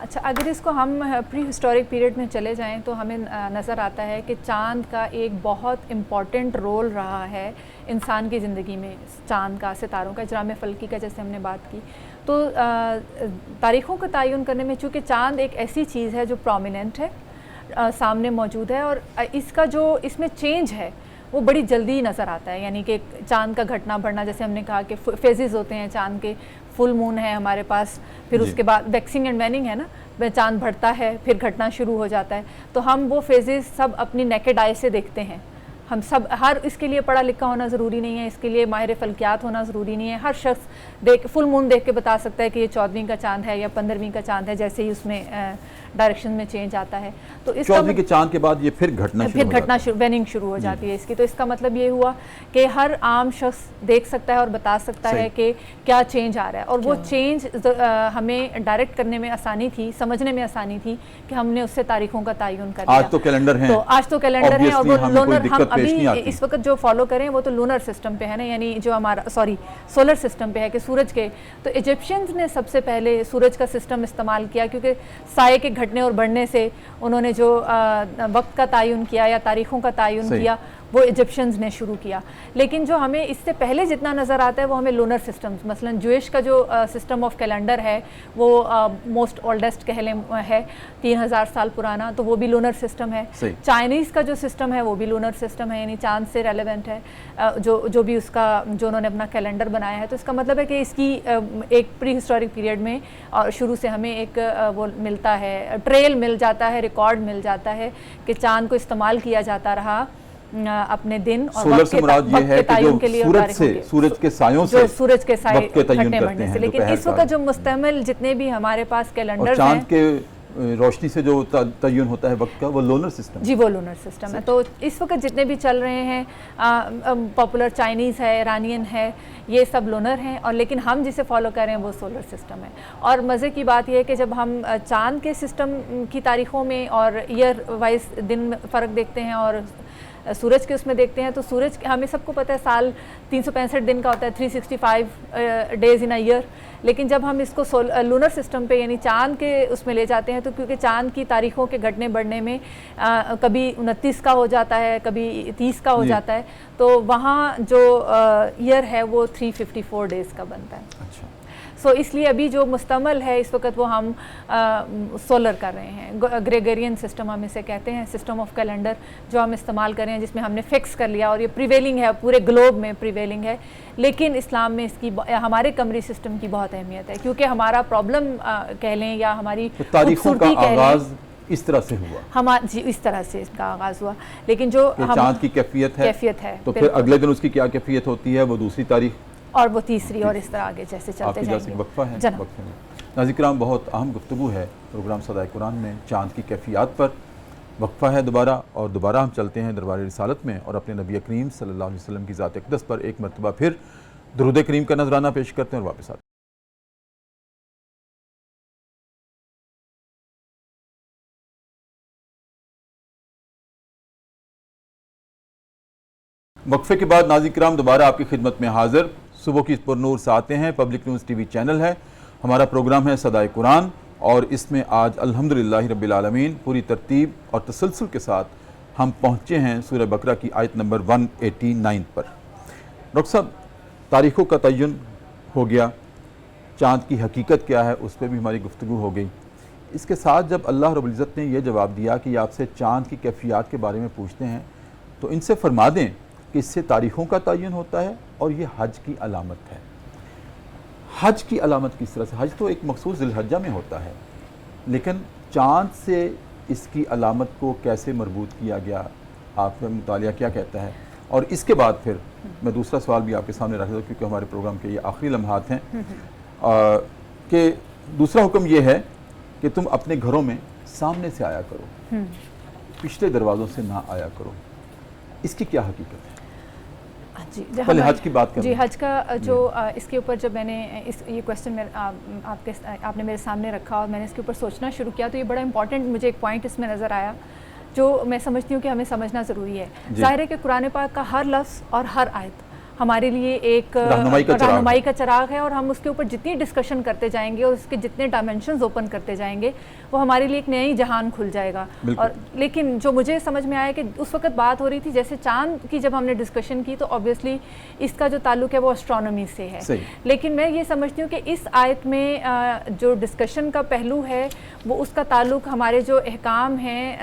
اچھا, اگر اس کو ہم پری ہسٹورک پیریڈ میں چلے جائیں تو ہمیں نظر آتا ہے کہ چاند کا ایک بہت امپورٹنٹ رول رہا ہے انسان کی زندگی میں. چاند کا, ستاروں کا, اجرام فلکی کا جیسے ہم نے بات کی, تو تاریخوں کا تعین کرنے میں چونکہ چاند ایک ایسی چیز ہے جو پرومیننٹ ہے, سامنے موجود ہے, اور اس میں چینج ہے وہ بڑی جلدی نظر آتا ہے. یعنی کہ چاند کا گھٹنا بڑھنا, جیسے ہم نے کہا کہ فیزز ہوتے ہیں چاند کے, فل مون ہے ہمارے پاس, پھر اس کے بعد ویکسنگ اینڈ ویننگ ہے نا, چاند بڑھتا ہے پھر گھٹنا شروع ہو جاتا ہے. تو ہم وہ فیزز سب اپنی نیکڈ آئی سے دیکھتے ہیں. ہم سب, ہر اس کے لیے پڑھا لکھا ہونا ضروری نہیں ہے, اس کے لیے ماہر فلکیات ہونا ضروری نہیں ہے. ہر شخص فل مون دیکھ کے بتا سکتا ہے کہ یہ 14ویں کا چاند ہے یا 15ویں کا چاند ہے, جیسے ہی اس میں ڈائریکشن میں چینج آتا ہے. تو اس 14ویں کے چاند کے بعد یہ پھر گھٹنا ویننگ شروع ہو جاتی ہے اس کی. تو اس کا مطلب یہ ہوا کہ ہر عام شخص دیکھ سکتا ہے اور بتا سکتا ہے کہ کیا چینج آ رہا ہے, اور وہ چینج ہمیں ڈائریکٹ کرنے میں آسانی تھی, سمجھنے میں آسانی تھی کہ ہم نے اس سے تاریخوں کا تعین کر لیا. آج تو کیلنڈر ہیں, اور وہ لونر, ہم ابھی اس وقت جو فالو کریں وہ تو لونر سسٹم پہ ہے نا, یعنی جو ہمارا سولر سسٹم پہ ہے کہ سورج کے. تو ایجپشنز نے سب سے پہلے سورج کا سسٹم استعمال کیا, کیونکہ سائے کے گھٹنے اور بڑھنے سے انہوں نے جو وقت کا تعین کیا یا تاریخوں کا تعین کیا وہ ایجپشنز نے شروع کیا. لیکن جو ہمیں اس سے پہلے جتنا نظر آتا ہے وہ ہمیں لونر سسٹمز, مثلا جوئش کا جو سسٹم آف کیلنڈر ہے وہ موسٹ اولڈسٹ کہہ لیں ہے, 3000 سال پرانا, تو وہ بھی لونر سسٹم ہے. چائنیز کا جو سسٹم ہے وہ بھی لونر سسٹم ہے, یعنی چاند سے ریلیونٹ ہے, جو بھی اس کا جو انہوں نے اپنا کیلنڈر بنایا ہے. تو اس کا مطلب ہے کہ اس کی ایک پری ہسٹورک پیریڈ میں اور شروع سے ہمیں ایک وہ ملتا ہے, ٹریل مل جاتا ہے, ریکارڈ مل جاتا ہے کہ چاند کو استعمال کیا جاتا رہا اپنے دن اور وقت کے تعین کے لیے, سورج کے سایوں سے, سورج کے سائے گھٹنے بڑھنے سے. لیکن اس وقت جو مستعمل جتنے بھی ہمارے پاس کیلنڈرز ہیں, چاند کے روشنی سے جو تعین ہوتا ہے وقت کا, وہ لونر سسٹم. جی وہ لونر سسٹم ہے. تو اس وقت جتنے بھی چل رہے ہیں, پاپولر چائنیز ہے, ایرانین ہے, یہ سب لونر ہیں, اور لیکن ہم جسے فالو کر رہے ہیں وہ سولر سسٹم ہے. اور مزے کی بات یہ ہے کہ جب ہم چاند کے سسٹم کی تاریخوں میں اور ایئر وائز دن فرق دیکھتے ہیں اور سورج کے اس میں دیکھتے ہیں, تو سورج ہمیں سب کو پتہ ہے سال 365 دن کا ہوتا ہے, 365 ڈیز ان اے ایئر. لیکن جب ہم اس کو لونر سسٹم پہ یعنی چاند کے اس میں لے جاتے ہیں, تو کیونکہ چاند کی تاریخوں کے گھٹنے بڑھنے میں کبھی 29 کا ہو جاتا ہے, کبھی 30 کا ہو جاتا ہے, تو وہاں جو ایئر ہے وہ 354 ڈیز کا بنتا ہے. سو اس لیے ابھی جو مستعمل ہے اس وقت وہ ہم سولر کر رہے ہیں. گریگورین سسٹم ہم اسے کہتے ہیں, سسٹم آف کیلنڈر جو ہم استعمال کر رہے ہیں, جس میں ہم نے فکس کر لیا اور یہ پریویلنگ ہے, پورے گلوب میں پریویلنگ ہے. لیکن اسلام میں اس کی ہمارے قمری سسٹم کی بہت اہمیت ہے, کیونکہ ہمارا پرابلم کہہ لیں یا ہماری تاریخوں کا آغاز اس طرح سے ہوا, جی اس طرح سے اس کا آغاز ہوا. لیکن جو چاند کی کیفیت ہے تو پھر اگلے دن اس کی کیا کیفیت ہوتی ہے, وہ دوسری تاریخ اور وہ تیسری, اور اس طرح آگے جیسے چلتے جائیں گے. وقفہ ہے, وقفے میں ناظرین کرام بہت اہم گفتگو ہے پروگرام صدائے قرآن میں چاند کی کیفیات پر. وقفہ ہے دوبارہ, اور دوبارہ ہم چلتے ہیں دربار رسالت میں اور اپنے نبی کریم صلی اللہ علیہ وسلم کی ذات اقدس پر ایک مرتبہ پھر درود کریم کا نذرانہ پیش کرتے ہیں اور واپس آتے ہیں. وقفے کے بعد ناظرین کرام دوبارہ آپ کی خدمت میں حاضر. صبح کی پرنور سے آتے ہیں, public news T V channel ہے, ہمارا پروگرام ہے صدائے قرآن, اور اس میں آج الحمدللہ رب العالمین پوری ترتیب اور تسلسل کے ساتھ ہم پہنچے ہیں سورہ بقرہ کی آیت نمبر 189 پر. ڈاکٹر صاحب, تاریخوں کا تعین ہو گیا, چاند کی حقیقت کیا ہے اس پہ بھی ہماری گفتگو ہو گئی. اس کے ساتھ جب اللہ رب العزت نے یہ جواب دیا کہ آپ سے چاند کی کیفیات کے بارے میں پوچھتے ہیں تو ان سے فرما دیں کہ اس سے تاریخوں کا تعین ہوتا ہے اور یہ حج کی علامت ہے. حج کی علامت کس طرح سے؟ حج تو ایک مخصوص ذی الحجہ میں ہوتا ہے, لیکن چاند سے اس کی علامت کو کیسے مربوط کیا گیا, آپ کا مطالعہ کیا کہتا ہے؟ اور اس کے بعد پھر میں دوسرا سوال بھی آپ کے سامنے رکھ دوں کیونکہ ہمارے پروگرام کے یہ آخری لمحات ہیں, کہ دوسرا حکم یہ ہے کہ تم اپنے گھروں میں سامنے سے آیا کرو, پچھلے دروازوں سے نہ آیا کرو. اس کی کیا حقیقت ہے؟ جی, پہلے حج کی بات کریں. جی, حج کا جو اس کے اوپر جب میں نے یہ کویسچن آپ نے میرے سامنے رکھا اور میں نے اس کے اوپر سوچنا شروع کیا تو یہ بڑا امپورٹنٹ مجھے ایک پوائنٹ اس میں نظر آیا جو میں سمجھتی ہوں کہ ہمیں سمجھنا ضروری ہے. ظاہر ہے کہ قرآن پاک کا ہر لفظ اور ہر آیت ہمارے لیے ایک رہنمائی کا چراغ ہے, اور ہم اس کے اوپر جتنی ڈسکشن کرتے جائیں گے اور اس کے جتنے ڈائمینشنز اوپن کرتے جائیں گے وہ ہمارے لیے ایک نئی جہان کھل جائے گا. اور لیکن جو مجھے سمجھ میں آیا کہ اس وقت بات ہو رہی تھی جیسے چاند کی جب ہم نے ڈسکشن کی تو آبویسلی اس کا جو تعلق ہے وہ اسٹرانومی سے ہے, لیکن میں یہ سمجھتی ہوں کہ اس آیت میں جو ڈسکشن کا پہلو ہے وہ اس کا تعلق ہمارے جو احکام ہیں,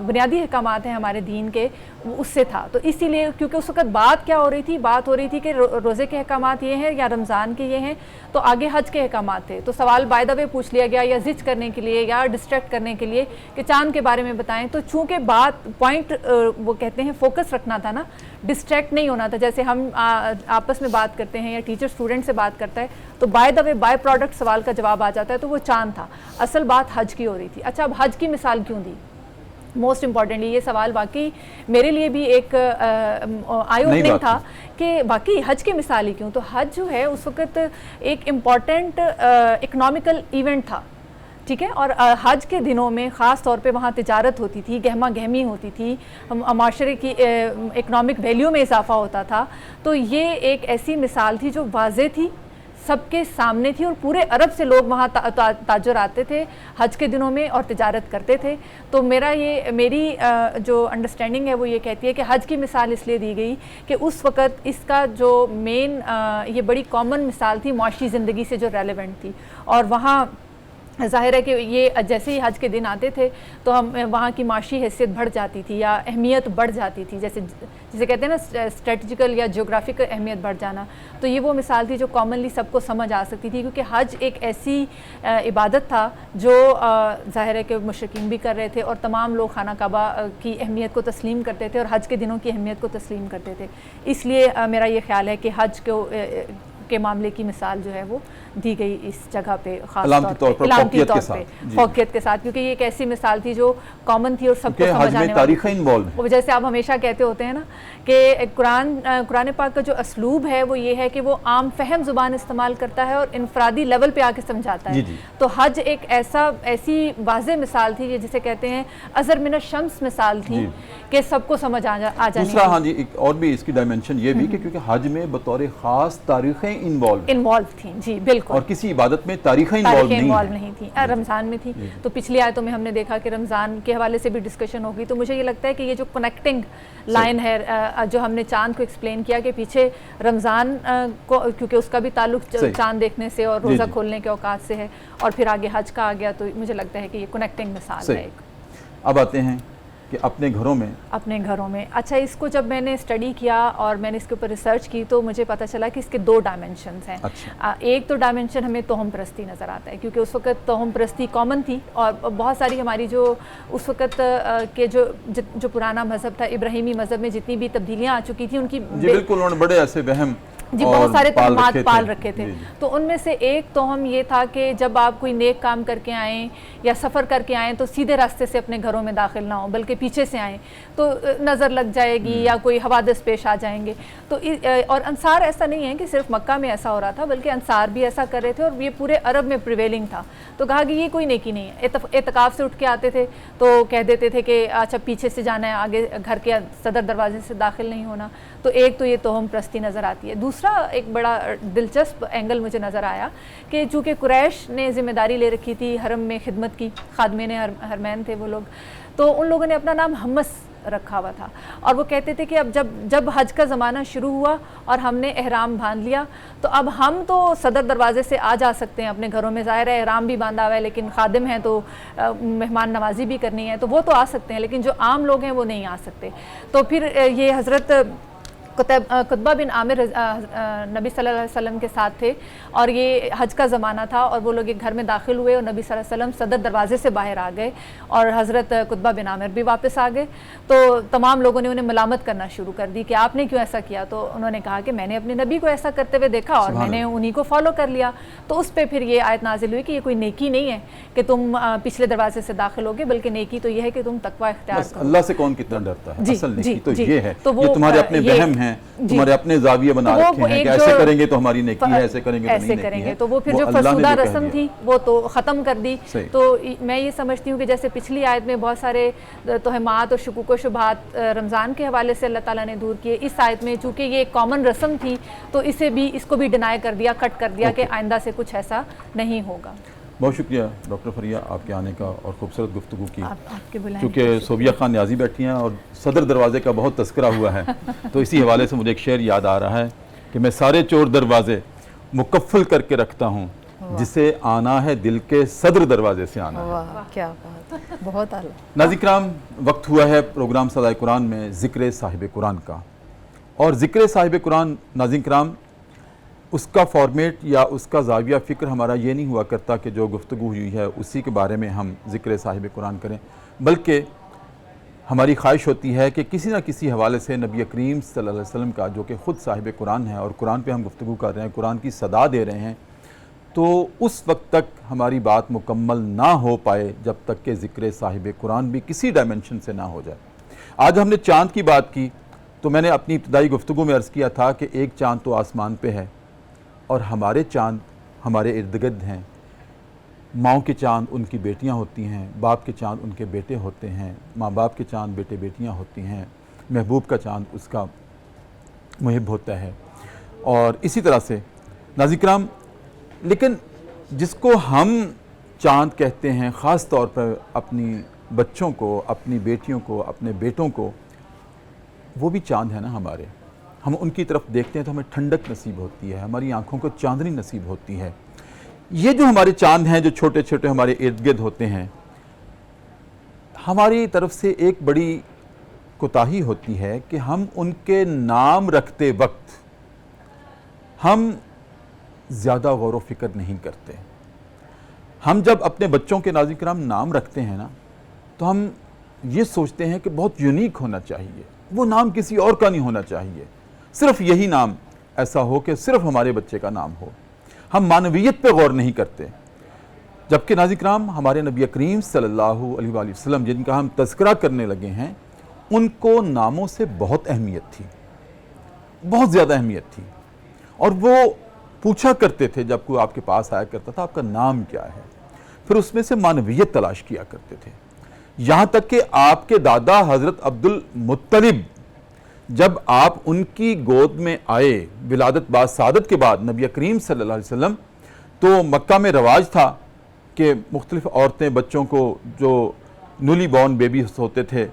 بنیادی احکامات ہیں ہمارے دین کے, وہ اس سے تھا. تو اسی لیے کیونکہ اس وقت بات کیا ہو رہی تھی, بات ہو رہی تھی کہ روزے کے احکامات یہ ہیں یا رمضان کے یہ ہیں, تو آگے حج کے احکامات تھے. تو سوال بائی دا وے پوچھ لیا گیا یا زج کرنے کے لیے یا ڈسٹریکٹ کرنے کے لیے کہ چاند کے بارے میں بتائیں. تو چونکہ بات پوائنٹ وہ کہتے ہیں فوکس رکھنا تھا نا, ڈسٹریکٹ نہیں ہونا تھا. جیسے ہم آپس میں بات کرتے ہیں یا ٹیچر اسٹوڈنٹ سے بات کرتا ہے تو by the way by product سوال کا جواب آ جاتا ہے, تو وہ چاند تھا. اصل بات حج کی ہو رہی تھی. اچھا, اب حج کی مثال کیوں دی؟ موسٹ امپورٹنٹلی یہ سوال واقعی میرے لیے بھی ایک آئی اوپننگ تھا کہ باقی حج کی مثال ہی کیوں. تو حج جو ہے اس وقت ایک امپورٹنٹ اکنامیکل ایونٹ تھا, ٹھیک ہے, اور حج کے دنوں میں خاص طور پہ وہاں تجارت ہوتی تھی, گہما گہمی ہوتی تھی, معاشرے کی اکنامک ویلیو میں اضافہ ہوتا تھا. تو یہ ایک ایسی مثال تھی جو واضح تھی, سب کے سامنے تھی, اور پورے عرب سے لوگ وہاں تاجر آتے تھے حج کے دنوں میں اور تجارت کرتے تھے. تو میری جو انڈرسٹینڈنگ ہے وہ یہ کہتی ہے کہ حج کی مثال اس لیے دی گئی کہ اس وقت اس کا جو مین یہ بڑی کامن مثال تھی معاشی زندگی سے جو ریلیونٹ تھی. اور وہاں ظاہر ہے کہ یہ جیسے ہی حج کے دن آتے تھے تو ہم وہاں کی معاشی حیثیت بڑھ جاتی تھی یا اہمیت بڑھ جاتی تھی, جیسے کہتے ہیں نا اسٹریٹجیکل یا جغرافیکل اہمیت بڑھ جانا. تو یہ وہ مثال تھی جو کامنلی سب کو سمجھ آ سکتی تھی, کیونکہ حج ایک ایسی عبادت تھا جو ظاہر ہے کہ مشرکین بھی کر رہے تھے اور تمام لوگ خانہ کعبہ کی اہمیت کو تسلیم کرتے تھے اور حج کے دنوں کی اہمیت کو تسلیم کرتے تھے. اس لیے میرا یہ خیال ہے کہ حج کے معاملے کی مثال جو ہے وہ دی گئی اس جگہ پہ, خاص طور پہ علامتی طور پہ فوقیت کے ساتھ, کیونکہ یہ ایک ایسی مثال تھی جو کامن تھی اور سب کو سمجھ آنے والی. جیسے آپ ہمیشہ کہتے ہوتے ہیں نا کہ قرآن پاک کا جو اسلوب ہے وہ یہ ہے کہ وہ عام فہم زبان استعمال کرتا ہے اور انفرادی لیول پہ آ کے سمجھاتا ہے. تو حج ایک ایسی واضح مثال تھی جسے کہتے ہیں ازر من الشمس مثال تھی کہ سب کو سمجھ آ جانے. دوسرا ہاں جی, ایک اور بھی اس کی ڈائمینشن یہ بھی کہ کیونکہ حج میں بطور خاص تاریخیں انوالو تھیں. جی بالکل. اور کسی عبادت میں تاریخیں انوالو نہیں تھیں. رمضان میں تھی. تو پچھلی آیتوں میں ہم نے دیکھا کہ رمضان کے حوالے سے بھی ڈسکشن ہوگی. تو مجھے یہ لگتا ہے کہ یہ جو کنیکٹنگ لائن ہے جو ہم نے چاند کو ایکسپلین کیا کہ پیچھے رمضان کو کیونکہ اس کا بھی تعلق چاند دیکھنے سے اور روزہ کھولنے کے اوقات سے ہے اور پھر آگے حج کا آ گیا, تو مجھے لگتا ہے کہ یہ کنیکٹنگ مثال ہے. اب آتے ہیں کہ اپنے گھروں میں اچھا, اس کو جب میں نے اسٹڈی کیا اور میں نے اس کے اوپر ریسرچ کی تو مجھے پتہ چلا کہ اس کے 2 ڈائمنشنز ہیں. ایک تو ڈائمنشن ہمیں توہم پرستی نظر آتا ہے کیونکہ اس وقت توہم پرستی کامن تھی اور بہت ساری ہماری جو اس وقت کے جو پرانا مذہب تھا ابراہیمی مذہب میں جتنی بھی تبدیلیاں آ چکی تھیں ان کی بالکل انہوں نے بڑے ایسے وہم بہت سارے توہمات پال رکھے تھے. تو ان میں سے ایک توہم یہ تھا کہ جب آپ کوئی نیک کام کر کے آئیں یا سفر کر کے آئیں تو سیدھے راستے سے اپنے گھروں میں داخل نہ ہوں بلکہ پیچھے سے آئیں تو نظر لگ جائے گی یا کوئی حوادث پیش آ جائیں گے. تو اور انصار ایسا نہیں ہے کہ صرف مکہ میں ایسا ہو رہا تھا بلکہ انصار بھی ایسا کر رہے تھے اور یہ پورے عرب میں پریویلنگ تھا. تو کہا کہ یہ کوئی نیکی نہیں ہے. اعتکاف سے اٹھ کے آتے تھے تو کہہ دیتے تھے کہ اچھا پیچھے سے جانا ہے, آگے گھر کے صدر دروازے سے داخل نہیں ہونا. تو ایک تو یہ توہم پرستی نظر آتی ہے. دوسرا ایک بڑا دلچسپ اینگل مجھے نظر آیا کہ چونکہ قریش نے ذمہ داری لے رکھی تھی حرم میں خدمت کی, خادمین حرمین تھے وہ لوگ, تو ان لوگوں نے اپنا نام حمص رکھا ہوا تھا اور وہ کہتے تھے کہ اب جب حج کا زمانہ شروع ہوا اور ہم نے احرام باندھ لیا تو اب ہم تو صدر دروازے سے آ جا سکتے ہیں اپنے گھروں میں. ظاہر ہے احرام بھی باندھا ہوا ہے لیکن خادم ہیں تو مہمان نوازی بھی کرنی ہے تو وہ تو آ سکتے ہیں, لیکن جو عام لوگ ہیں وہ نہیں آ سکتے. تو پھر یہ حضرت قطبہ بن عامر نبی صلی اللہ علیہ وسلم کے ساتھ تھے اور یہ حج کا زمانہ تھا اور وہ لوگ ایک گھر میں داخل ہوئے اور نبی صلی اللہ علیہ وسلم صدر دروازے سے باہر آ گئے اور حضرت قطبہ بن عامر بھی واپس آ گئے. تو تمام لوگوں نے انہیں ملامت کرنا شروع کر دی کہ آپ نے کیوں ایسا کیا. تو انہوں نے کہا کہ میں نے اپنے نبی کو ایسا کرتے ہوئے دیکھا اور میں نے انہی کو فالو کر لیا. تو اس پہ پھر یہ آیت نازل ہوئی کہ یہ کوئی نیکی نہیں ہے کہ تم پچھلے دروازے سے داخل ہوگے, بلکہ نیکی تو یہ ہے کہ تم تقوی اختیار کرو. اللہ سے کون کتنا ڈرتا ہے. اصل نیکی تو یہ ہے کہ تمہارے اپنے وہم ہیں, تمہارے اپنے زاویے بنا رکھے ہیں کہ ایسے کریں گے تو ہماری نیکی ہے, ایسے کریں گے تو نہیں نیکی ہے. تو وہ پھر جو فرسودہ رسم تھی وہ تو ختم کر دی. تو میں یہ سمجھتی ہوں کہ جیسے پچھلی آیت میں بہت سارے توہمات اور شکوک و شبہات رمضان کے حوالے سے اللہ تعالیٰ نے دور کیے, اس آیت میں چونکہ یہ ایک کامن رسم تھی تو اس کو بھی ڈینائی کر دیا, کٹ کر دیا کہ آئندہ سے کچھ ایسا نہیں ہوگا. بہت شکریہ ڈاکٹر فریہ آپ کے آنے کا اور خوبصورت گفتگو کی. چونکہ صوبیہ خان نیازی بیٹھی ہیں اور صدر دروازے کا بہت تذکرہ ہوا ہے تو اسی حوالے سے مجھے ایک شعر یاد آ رہا ہے کہ میں سارے چور دروازے مکفل کر کے رکھتا ہوں, جسے آنا ہے دل کے صدر دروازے سے آنا ہے. کیا بات, بہت اعلیٰ. ناظرین کرام, وقت ہوا ہے پروگرام صدائے قرآن میں ذکر صاحب قرآن کا. اور ذکر صاحب قرآن ناظرین کرام اس کا فارمیٹ یا اس کا زاویہ فکر ہمارا یہ نہیں ہوا کرتا کہ جو گفتگو ہوئی ہے اسی کے بارے میں ہم ذکر صاحب قرآن کریں, بلکہ ہماری خواہش ہوتی ہے کہ کسی نہ کسی حوالے سے نبی کریم صلی اللہ علیہ وسلم کا, جو کہ خود صاحب قرآن ہے اور قرآن پہ ہم گفتگو کر رہے ہیں, قرآن کی صدا دے رہے ہیں, تو اس وقت تک ہماری بات مکمل نہ ہو پائے جب تک کہ ذکر صاحب قرآن بھی کسی ڈائمنشن سے نہ ہو جائے. آج ہم نے چاند کی بات کی تو میں نے اپنی ابتدائی گفتگو میں عرض کیا تھا کہ ایک چاند تو آسمان پہ ہے اور ہمارے چاند ہمارے ارد گرد ہیں. ماؤں کے چاند ان کی بیٹیاں ہوتی ہیں, باپ کے چاند ان کے بیٹے ہوتے ہیں, ماں باپ کے چاند بیٹے بیٹیاں ہوتی ہیں, محبوب کا چاند اس کا محب ہوتا ہے. اور اسی طرح سے ناظرین کرام, لیکن جس کو ہم چاند کہتے ہیں خاص طور پر اپنی بچوں کو, اپنی بیٹیوں کو, اپنے بیٹوں کو, وہ بھی چاند ہے نا ہمارے. ہم ان کی طرف دیکھتے ہیں تو ہمیں ٹھنڈک نصیب ہوتی ہے, ہماری آنکھوں کو چاندنی نصیب ہوتی ہے. یہ جو ہمارے چاند ہیں جو چھوٹے چھوٹے ہمارے ارد گرد ہوتے ہیں, ہماری طرف سے ایک بڑی کوتاہی ہوتی ہے کہ ہم ان کے نام رکھتے وقت ہم زیادہ غور و فکر نہیں کرتے. ہم جب اپنے بچوں کے ناظرین کرام نام رکھتے ہیں نا تو ہم یہ سوچتے ہیں کہ بہت یونیک ہونا چاہیے, وہ نام کسی اور کا نہیں ہونا چاہیے, صرف یہی نام ایسا ہو کہ صرف ہمارے بچے کا نام ہو. ہم معنویت پہ غور نہیں کرتے. جبکہ ناظرین کرام ہمارے نبی کریم صلی اللہ علیہ وآلہ وسلم جن کا ہم تذکرہ کرنے لگے ہیں, ان کو ناموں سے بہت اہمیت تھی, بہت زیادہ اہمیت تھی. اور وہ پوچھا کرتے تھے جب کوئی آپ کے پاس آیا کرتا تھا آپ کا نام کیا ہے, پھر اس میں سے معنویت تلاش کیا کرتے تھے. یہاں تک کہ آپ کے دادا حضرت عبد المطلب جب آپ ان کی گود میں آئے ولادت بعد سعادت کے بعد نبی کریم صلی اللہ علیہ وسلم، تو مکہ میں رواج تھا کہ مختلف عورتیں بچوں کو جو نیولی بورن بیبیز ہوتے تھے،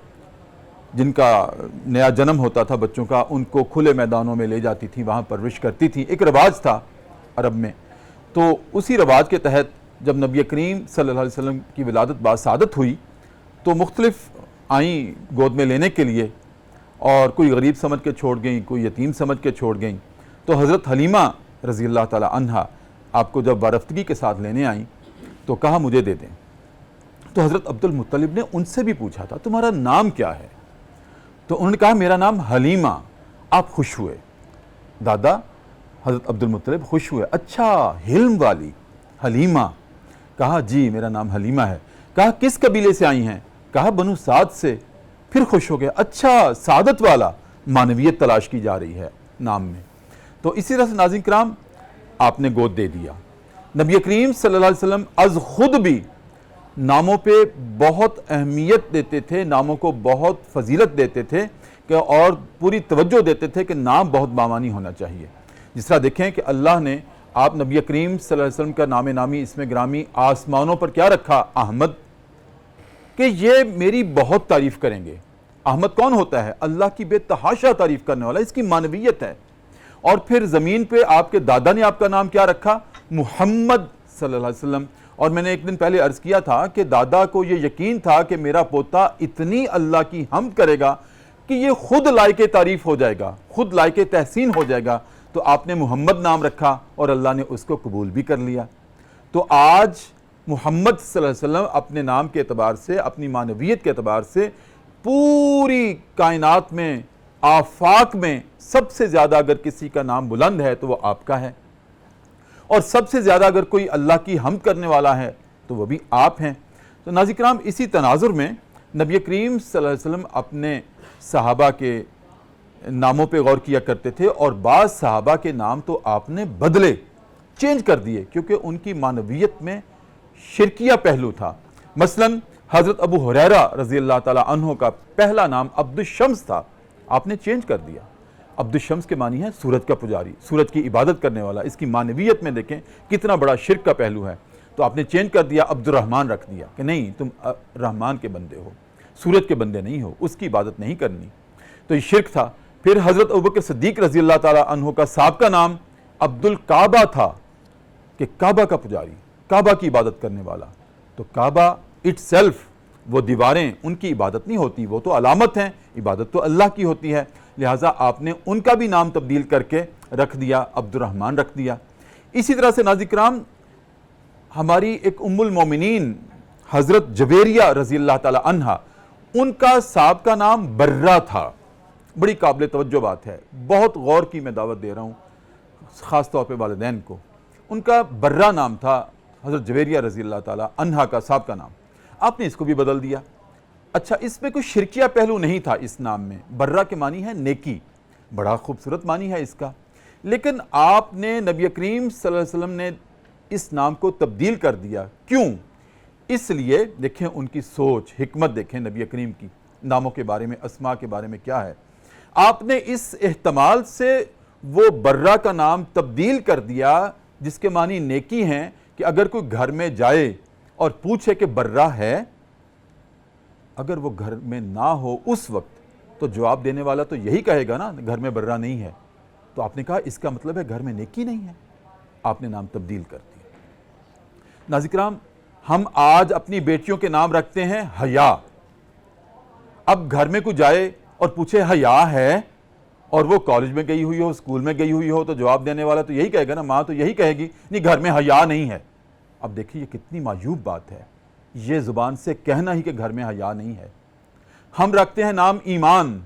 جن کا نیا جنم ہوتا تھا بچوں کا، ان کو کھلے میدانوں میں لے جاتی تھی، وہاں پرورش کرتی تھی، ایک رواج تھا عرب میں۔ تو اسی رواج کے تحت جب نبی کریم صلی اللہ علیہ وسلم کی ولادت بعد سعادت ہوئی تو مختلف آئیں گود میں لینے کے لیے، اور کوئی غریب سمجھ کے چھوڑ گئیں، کوئی یتیم سمجھ کے چھوڑ گئیں۔ تو حضرت حلیمہ رضی اللہ تعالی عنہا آپ کو جب وارفتگی کے ساتھ لینے آئیں تو کہا مجھے دے دیں۔ تو حضرت عبد المطلب نے ان سے بھی پوچھا تھا تمہارا نام کیا ہے؟ تو انہوں نے کہا میرا نام حلیمہ۔ آپ خوش ہوئے، دادا حضرت عبد المطلب خوش ہوئے، اچھا حلم والی حلیمہ؟ کہا جی میرا نام حلیمہ ہے۔ کہا کس قبیلے سے آئی ہیں؟ کہا بنو سعد سے۔ پھر خوش ہو گیا، اچھا سعادت والا، معنویت تلاش کی جا رہی ہے نام میں۔ تو اسی طرح سے ناظرین کرام آپ نے گود دے دیا۔ نبی کریم صلی اللہ علیہ وسلم از خود بھی ناموں پہ بہت اہمیت دیتے تھے، ناموں کو بہت فضیلت دیتے تھے کہ اور پوری توجہ دیتے تھے کہ نام بہت بامانی ہونا چاہیے۔ جس طرح دیکھیں کہ اللہ نے آپ نبی کریم صلی اللہ علیہ وسلم کا نام نامی اسم گرامی آسمانوں پر کیا رکھا؟ احمد، کہ یہ میری بہت تعریف کریں گے۔ احمد کون ہوتا ہے؟ اللہ کی بے تحاشا تعریف کرنے والا، اس کی معنویت ہے۔ اور پھر زمین پہ آپ کے دادا نے آپ کا نام کیا رکھا؟ محمد صلی اللہ علیہ وسلم۔ اور میں نے ایک دن پہلے عرض کیا تھا کہ دادا کو یہ یقین تھا کہ میرا پوتا اتنی اللہ کی حمد کرے گا کہ یہ خود لائق تعریف ہو جائے گا، خود لائق تحسین ہو جائے گا۔ تو آپ نے محمد نام رکھا اور اللہ نے اس کو قبول بھی کر لیا۔ تو آج محمد صلی اللہ علیہ وسلم اپنے نام کے اعتبار سے، اپنی معنویت کے اعتبار سے پوری کائنات میں، آفاق میں سب سے زیادہ اگر کسی کا نام بلند ہے تو وہ آپ کا ہے، اور سب سے زیادہ اگر کوئی اللہ کی حمد کرنے والا ہے تو وہ بھی آپ ہیں۔ تو ناظرین کرام اسی تناظر میں نبی کریم صلی اللہ علیہ وسلم اپنے صحابہ کے ناموں پہ غور کیا کرتے تھے، اور بعض صحابہ کے نام تو آپ نے بدلے، چینج کر دیے، کیونکہ ان کی معنویت میں شرکیہ پہلو تھا۔ مثلا حضرت ابو ہریرہ رضی اللہ تعالی عنہ کا پہلا نام عبد الشمس تھا، آپ نے چینج کر دیا۔ عبد الشمس کے معنی ہے سورج کا پجاری، سورج کی عبادت کرنے والا۔ اس کی معنویت میں دیکھیں کتنا بڑا شرک کا پہلو ہے۔ تو آپ نے چینج کر دیا، عبد الرحمن رکھ دیا کہ نہیں تم رحمان کے بندے ہو، سورج کے بندے نہیں ہو، اس کی عبادت نہیں کرنی۔ تو یہ شرک تھا۔ پھر حضرت ابوبکر صدیق رضی اللہ تعالی عنہ کا سابقہ نام عبد الکعبہ تھا کہ کعبہ کا پجاری، کعبہ کی عبادت کرنے والا۔ تو کعبہ اٹ سیلف، وہ دیواریں ان کی عبادت نہیں ہوتی، وہ تو علامت ہیں، عبادت تو اللہ کی ہوتی ہے، لہٰذا آپ نے ان کا بھی نام تبدیل کر کے رکھ دیا، عبد الرحمن رکھ دیا۔ اسی طرح سے ناظرین کرام ہماری ایک ام المومنین حضرت جویریہ رضی اللہ تعالی عنہا، ان کا سابقہ نام برہ تھا۔ بڑی قابل توجہ بات ہے، بہت غور کی میں دعوت دے رہا ہوں خاص طور پہ والدین کو۔ ان کا برہ نام تھا، حضرت جویریہ رضی اللہ تعالی عنہا کا سابقہ نام، آپ نے اس کو بھی بدل دیا۔ اچھا اس میں کوئی شرکیہ پہلو نہیں تھا اس نام میں، برہ کے معنی ہے نیکی، بڑا خوبصورت معنی ہے اس کا، لیکن آپ نے نبی کریم صلی اللہ علیہ وسلم نے اس نام کو تبدیل کر دیا۔ کیوں؟ اس لیے دیکھیں ان کی سوچ، حکمت دیکھیں نبی کریم کی ناموں کے بارے میں، اسماء کے بارے میں کیا ہے۔ آپ نے اس احتمال سے وہ برہ کا نام تبدیل کر دیا جس کے معنی نیکی ہیں، کہ اگر کوئی گھر میں جائے اور پوچھے کہ برہ ہے، اگر وہ گھر میں نہ ہو اس وقت تو جواب دینے والا تو یہی کہے گا نا گھر میں برہ نہیں ہے۔ تو آپ نے کہا اس کا مطلب ہے گھر میں نیکی نہیں ہے، آپ نے نام تبدیل کر دیا۔ ناظرین کرام ہم آج اپنی بیٹیوں کے نام رکھتے ہیں حیا۔ اب گھر میں کوئی جائے اور پوچھے حیا ہے، اور وہ کالج میں گئی ہوئی ہو، اسکول میں گئی ہوئی ہو، تو جواب دینے والا تو یہی کہے گا نا، ماں تو یہی کہے گی نہیں گھر میں حیا نہیں ہے۔ اب دیکھیے یہ کتنی معیوب بات ہے، یہ زبان سے کہنا ہی کہ گھر میں حیا نہیں ہے۔ ہم رکھتے ہیں نام ایمان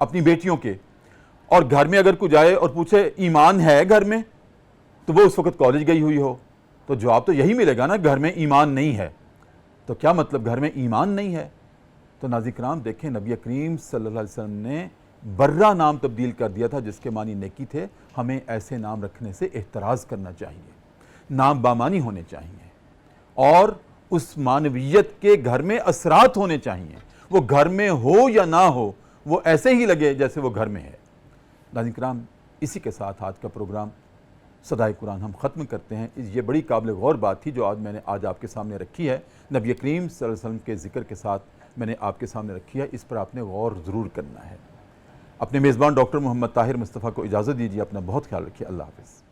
اپنی بیٹیوں کے، اور گھر میں اگر کوئی جائے اور پوچھے ایمان ہے گھر میں، تو وہ اس وقت کالج گئی ہوئی ہو، تو جواب تو یہی ملے گا نا گھر میں ایمان نہیں ہے۔ تو کیا مطلب گھر میں ایمان نہیں ہے؟ تو ناظرین کرام دیکھیں نبی کریم صلی اللہ علیہ وسلم نے برہ نام تبدیل کر دیا تھا جس کے معنی نیکی تھے۔ ہمیں ایسے نام رکھنے سے احتراز کرنا چاہیے، نام بامانی ہونے چاہیے، اور اس معنویت کے گھر میں اثرات ہونے چاہیے۔ وہ گھر میں ہو یا نہ ہو، وہ ایسے ہی لگے جیسے وہ گھر میں ہے۔ ناظرین کرام، اسی کے ساتھ آج کا پروگرام صدائے قرآن ہم ختم کرتے ہیں۔ یہ بڑی قابل غور بات تھی جو آج میں نے آپ کے سامنے رکھی ہے، نبی کریم صلی اللہ علیہ وسلم کے ذکر کے ساتھ میں نے آپ کے سامنے رکھی ہے، اس پر آپ نے غور ضرور کرنا ہے۔ اپنے میزبان ڈاکٹر محمد طاہر مصطفیٰ کو اجازت دیجیے، اپنا بہت خیال رکھیے، اللہ حافظ۔